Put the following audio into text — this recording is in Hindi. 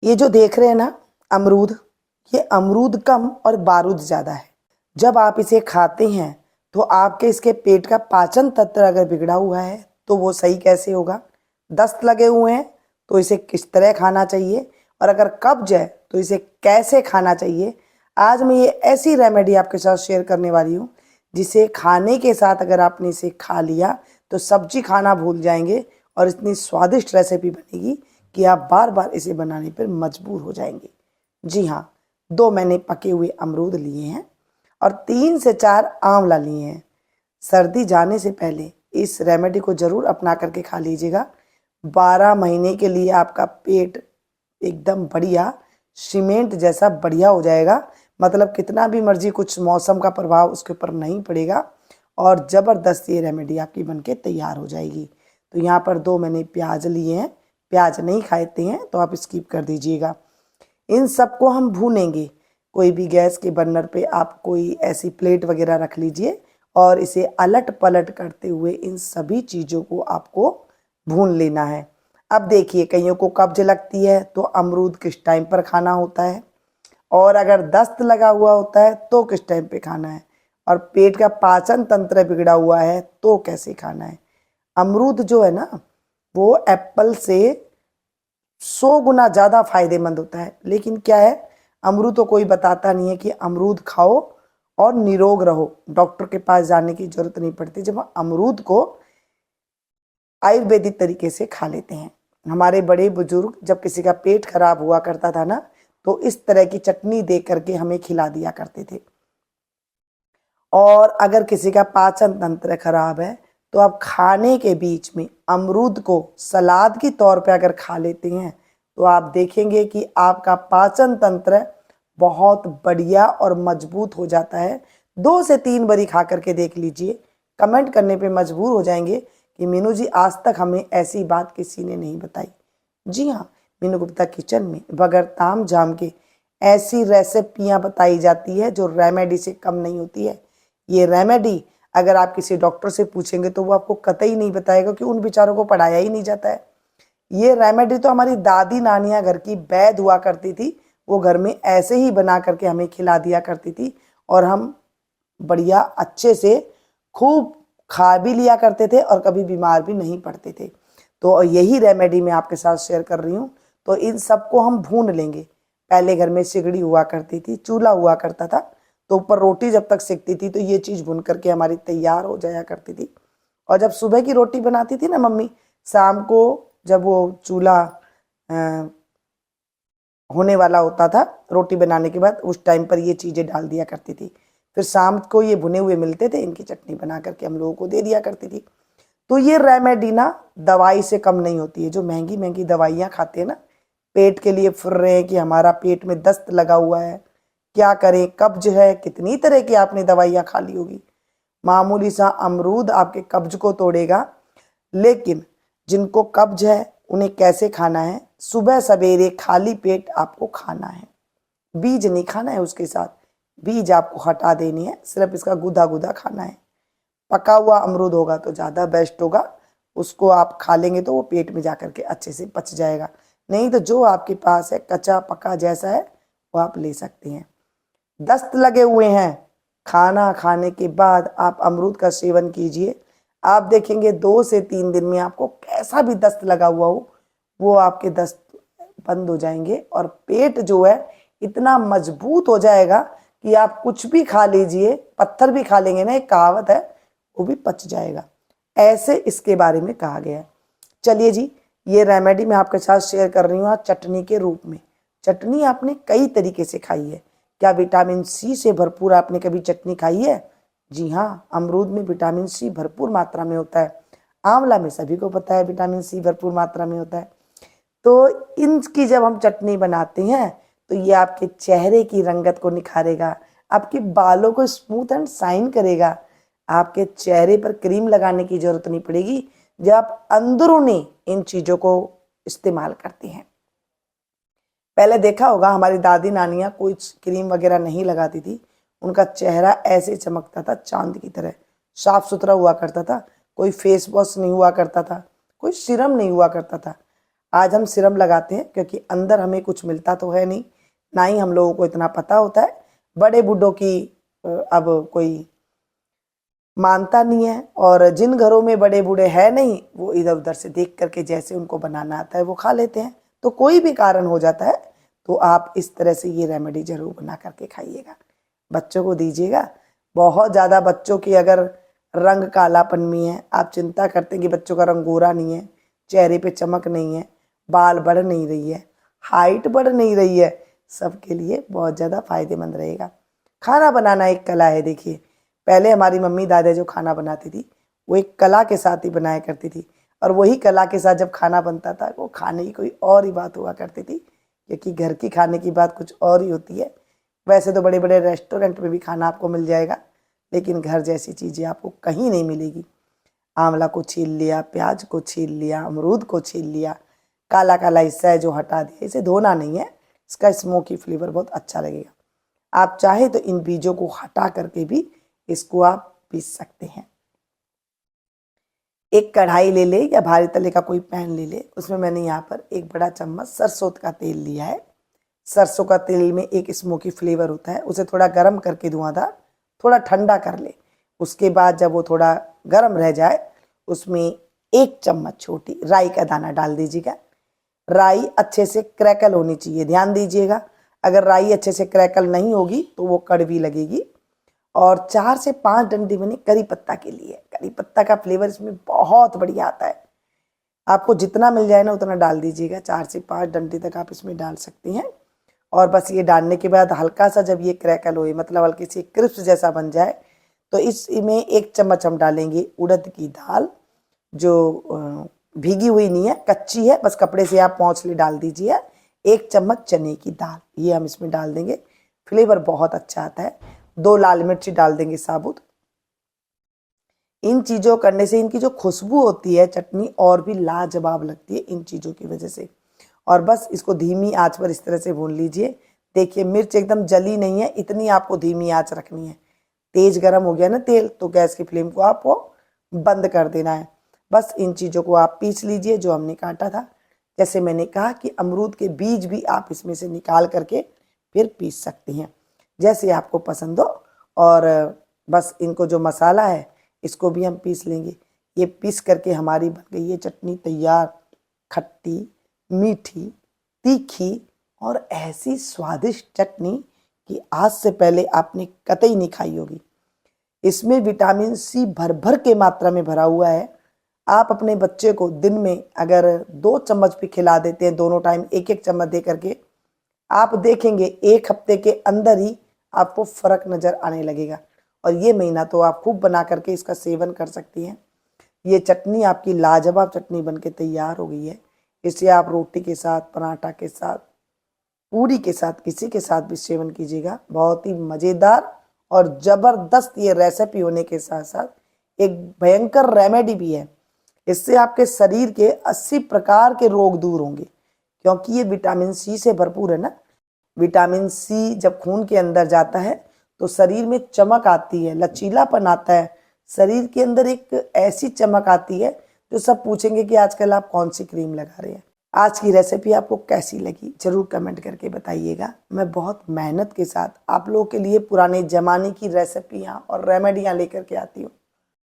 ये जो देख रहे हैं ना अमरूद, ये अमरूद कम और बारूद ज़्यादा है। जब आप इसे खाते हैं तो आपके इसके पेट का पाचन तंत्र अगर बिगड़ा हुआ है तो वो सही कैसे होगा। दस्त लगे हुए हैं तो इसे किस तरह खाना चाहिए, और अगर कब्ज है तो इसे कैसे खाना चाहिए। आज मैं ये ऐसी रेमेडी आपके साथ शेयर करने वाली हूँ जिसे खाने के साथ अगर आपने इसे खा लिया तो सब्जी खाना भूल जाएंगे, और इतनी स्वादिष्ट रेसिपी बनेगी कि आप बार बार इसे बनाने पर मजबूर हो जाएंगे। जी हाँ, 2 मैंने पके हुए अमरूद लिए हैं और 3 से 4 आंवला लिए हैं। सर्दी जाने से पहले इस रेमेडी को ज़रूर अपना करके खा लीजिएगा। 12 महीने के लिए आपका पेट एकदम बढ़िया सीमेंट जैसा बढ़िया हो जाएगा। मतलब कितना भी मर्जी कुछ मौसम का प्रभाव उसके ऊपर नहीं पड़ेगा, और ज़बरदस्त ये रेमेडी आपकी बनके तैयार हो जाएगी। तो यहाँ पर 2 मैंने प्याज लिए हैं। प्याज नहीं खाते हैं तो आप स्किप कर दीजिएगा। इन सबको हम भूनेंगे। कोई भी गैस के बर्नर पे आप कोई ऐसी प्लेट वगैरह रख लीजिए और इसे अलट पलट करते हुए इन सभी चीज़ों को आपको भून लेना है। अब देखिए, कईयों को कब्ज लगती है तो अमरूद किस टाइम पर खाना होता है, और अगर दस्त लगा हुआ होता है तो किस टाइम पे खाना है, और पेट का पाचन तंत्र बिगड़ा हुआ है तो कैसे खाना है। अमरूद जो है ना, वो एप्पल से 100 गुना ज़्यादा फायदेमंद होता है। लेकिन क्या है, अमरूद तो कोई बताता नहीं है कि अमरूद खाओ और निरोग रहो, डॉक्टर के पास जाने की जरूरत नहीं पड़ती जब हम अमरूद को आयुर्वेदिक तरीके से खा लेते हैं। हमारे बड़े बुजुर्ग जब किसी का पेट खराब हुआ करता था ना, तो इस तरह की चटनी दे करके हमें खिला दिया करते थे। और अगर किसी का पाचन तंत्र खराब है तो आप खाने के बीच में अमरूद को सलाद के तौर पे अगर खा लेते हैं तो आप देखेंगे कि आपका पाचन तंत्र बहुत बढ़िया और मजबूत हो जाता है। 2 से 3 बारी खा करके देख लीजिए, कमेंट करने पे मजबूर हो जाएंगे कि मीनू जी आज तक हमें ऐसी बात किसी ने नहीं बताई। जी हाँ, मीनू गुप्ता किचन में बगैर ताम झाम के ऐसी रेसिपियाँ बताई जाती है जो रेमेडी से कम नहीं होती है। ये रेमेडी अगर आप किसी डॉक्टर से पूछेंगे तो वो आपको कतई नहीं बताएगा कि उन बेचारों को पढ़ाया ही नहीं जाता है। ये रेमेडी तो हमारी दादी नानियाँ घर की वैद्य हुआ करती थी, वो घर में ऐसे ही बना करके हमें खिला दिया करती थी, और हम बढ़िया अच्छे से खूब खा भी लिया करते थे और कभी बीमार भी नहीं पड़ते थे। तो यही रेमेडी मैं आपके साथ शेयर कर रही हूँ। तो इन सबको हम भून लेंगे। पहले घर में सिगड़ी हुआ करती थी, चूल्हा हुआ करता था, तो ऊपर रोटी जब तक सिकती थी तो ये चीज़ भून करके हमारी तैयार हो जाया करती थी। और जब सुबह की रोटी बनाती थी ना मम्मी, शाम को जब वो चूल्हा होने वाला होता था रोटी बनाने के बाद, उस टाइम पर ये चीज़ें डाल दिया करती थी। फिर शाम को ये भुने हुए मिलते थे, इनकी चटनी बना करके हम लोगों को दे दिया करती थी। तो ये रेमेडी ना दवाई से कम नहीं होती है। जो महंगी महंगी दवाइयाँ खाते हैं ना, पेट के लिए फिर रहे हैं कि हमारा पेट में दस्त लगा हुआ है, क्या करें, कब्ज है, कितनी तरह की आपने दवाइयाँ खा ली होगी। मामूली सा अमरूद आपके कब्ज को तोड़ेगा। लेकिन जिनको कब्ज है उन्हें कैसे खाना है, सुबह सवेरे खाली पेट आपको खाना है, बीज नहीं खाना है। उसके साथ बीज आपको हटा देनी है, सिर्फ इसका गुदा गुदा खाना है। पका हुआ अमरूद होगा तो ज़्यादा बेस्ट होगा, उसको आप खा लेंगे तो वो पेट में जा कर के अच्छे से पच जाएगा। नहीं तो जो आपके पास है कच्चा पका जैसा है वो आप ले सकते हैं। दस्त लगे हुए हैं, खाना खाने के बाद आप अमरूद का सेवन कीजिए। आप देखेंगे 2 से 3 दिन में आपको कैसा भी दस्त लगा हुआ हो वो आपके दस्त बंद हो जाएंगे, और पेट जो है इतना मजबूत हो जाएगा कि आप कुछ भी खा लीजिए, पत्थर भी खा लेंगे ना, एक कहावत है, वो भी पच जाएगा। ऐसे इसके बारे में कहा गया है। चलिए जी, ये रेमेडी मैं आपके साथ शेयर कर रही हूँ आज चटनी के रूप में। चटनी आपने कई तरीके से खाई है। क्या विटामिन सी से भरपूर आपने कभी चटनी खाई है? जी हाँ, अमरूद में विटामिन सी भरपूर मात्रा में होता है। आंवला में सभी को पता है विटामिन सी भरपूर मात्रा में होता है। तो इनकी जब हम चटनी बनाते हैं तो ये आपके चेहरे की रंगत को निखारेगा, आपके बालों को स्मूथ एंड शाइन करेगा। आपके चेहरे पर क्रीम लगाने की जरूरत नहीं पड़ेगी जब आप अंदरूनी इन चीज़ों को इस्तेमाल करते हैं। पहले देखा होगा हमारी दादी नानियाँ कोई क्रीम वगैरह नहीं लगाती थी, उनका चेहरा ऐसे चमकता था चांद की तरह, साफ सुथरा हुआ करता था। कोई फेस वॉश नहीं हुआ करता था, कोई सीरम नहीं हुआ करता था। आज हम सीरम लगाते हैं क्योंकि अंदर हमें कुछ मिलता तो है नहीं, ना ही हम लोगों को इतना पता होता है। बड़े बूढ़ों की अब कोई मानता नहीं है, और जिन घरों में बड़े बूढ़े हैं नहीं, वो इधर उधर से देख करके जैसे उनको बनाना आता है वो खा लेते हैं। तो कोई भी कारण हो जाता है तो आप इस तरह से ये रेमेडी जरूर बना करके खाइएगा, बच्चों को दीजिएगा। बहुत ज़्यादा बच्चों की अगर रंग कालापन में है, आप चिंता करते हैं कि बच्चों का रंग गोरा नहीं है, चेहरे पे चमक नहीं है, बाल बढ़ नहीं रही है, हाइट बढ़ नहीं रही है, सबके लिए बहुत ज़्यादा फायदेमंद रहेगा। खाना बनाना एक कला है। देखिए, पहले हमारी मम्मी दादी जो खाना बनाती थी वो एक कला के साथ ही बनाया करती थी, और वही कला के साथ जब खाना बनता था वो खाने की कोई और ही बात हुआ करती थी, क्योंकि घर की खाने की बात कुछ और ही होती है। वैसे तो बड़े बड़े रेस्टोरेंट में भी खाना आपको मिल जाएगा, लेकिन घर जैसी चीज़ें आपको कहीं नहीं मिलेगी। आंवला को छील लिया, प्याज को छील लिया, अमरूद को छील लिया, काला काला हिस्सा है जो हटा दिया, इसे धोना नहीं है, इसका स्मोकी फ्लेवर बहुत अच्छा लगेगा। आप चाहे तो इन बीजों को हटा करके भी इसको आप पीस सकते हैं। एक कढ़ाई ले ले या भारी तले का कोई पैन ले ले, उसमें मैंने यहाँ पर एक बड़ा चम्मच सरसों का तेल लिया है। सरसों का तेल में एक स्मोकी फ्लेवर होता है, उसे थोड़ा गर्म करके धुआंधार थोड़ा ठंडा कर ले। उसके बाद जब वो थोड़ा गर्म रह जाए उसमें एक चम्मच छोटी राई का दाना डाल दीजिएगा। राई अच्छे से क्रैकल होनी चाहिए, ध्यान दीजिएगा। अगर राई अच्छे से क्रैकल नहीं होगी तो वो कड़वी लगेगी। और 4 से 5 डंडी मैंने करी पत्ता के लिए, करी पत्ता का फ्लेवर इसमें बहुत बढ़िया आता है। आपको जितना मिल जाए ना उतना डाल दीजिएगा, 4 से 5 डंडी तक आप इसमें डाल सकती हैं। और बस ये डालने के बाद हल्का सा जब ये क्रैकल हो, मतलब हल्की सी क्रिस्प जैसा बन जाए, तो इसमें 1 चम्मच हम डालेंगे उड़द की दाल, जो भीगी हुई नहीं है, कच्ची है, बस कपड़े से आप पोंछ ले डाल दीजिए। 1 चम्मच चने की दाल, ये हम इसमें डाल देंगे, फ्लेवर बहुत अच्छा आता है। 2 लाल मिर्ची डाल देंगे साबुत। इन चीज़ों करने से इनकी जो खुशबू होती है चटनी और भी लाजवाब लगती है इन चीज़ों की वजह से। और बस इसको धीमी आंच पर इस तरह से भून लीजिए। देखिए, मिर्च एकदम जली नहीं है, इतनी आपको धीमी आंच रखनी है। तेज गरम हो गया ना तेल तो गैस की फ्लेम को आपको बंद कर देना है। बस इन चीज़ों को आप पीस लीजिए जो हमने काटा था। जैसे मैंने कहा कि अमरूद के बीज भी आप इसमें से निकाल करके फिर पीस सकती हैं, जैसे आपको पसंद हो। और बस इनको जो मसाला है इसको भी हम पीस लेंगे। ये पीस करके हमारी बन गई ये चटनी तैयार, खट्टी, मीठी, तीखी और ऐसी स्वादिष्ट चटनी कि आज से पहले आपने कतई नहीं खाई होगी। इसमें विटामिन सी भर भर के मात्रा में भरा हुआ है। आप अपने बच्चे को दिन में अगर 2 चम्मच भी खिला देते हैं, दोनों टाइम 1-1 चम्मच दे करके, आप देखेंगे 1 हफ्ते के अंदर ही आपको फ़र्क नज़र आने लगेगा। और ये महीना तो आप खूब बना करके इसका सेवन कर सकती हैं। ये चटनी आपकी लाजवाब चटनी बनके तैयार हो गई है। इसे आप रोटी के साथ, पराठा के साथ, पूरी के साथ, किसी के साथ भी सेवन कीजिएगा। बहुत ही मज़ेदार और ज़बरदस्त ये रेसिपी होने के साथ साथ एक भयंकर रेमेडी भी है। इससे आपके शरीर के 80 प्रकार के रोग दूर होंगे, क्योंकि ये विटामिन सी से भरपूर है ना। विटामिन सी जब खून के अंदर जाता है तो शरीर में चमक आती है, लचीलापन आता है, शरीर के अंदर एक ऐसी चमक आती है जो सब पूछेंगे कि आजकल आप कौन सी क्रीम लगा रहे हैं। आज की रेसिपी आपको कैसी लगी जरूर कमेंट करके बताइएगा। मैं बहुत मेहनत के साथ आप लोगों के लिए पुराने ज़माने की रेसिपियाँ और रेमेडियाँ लेकर के आती हूँ।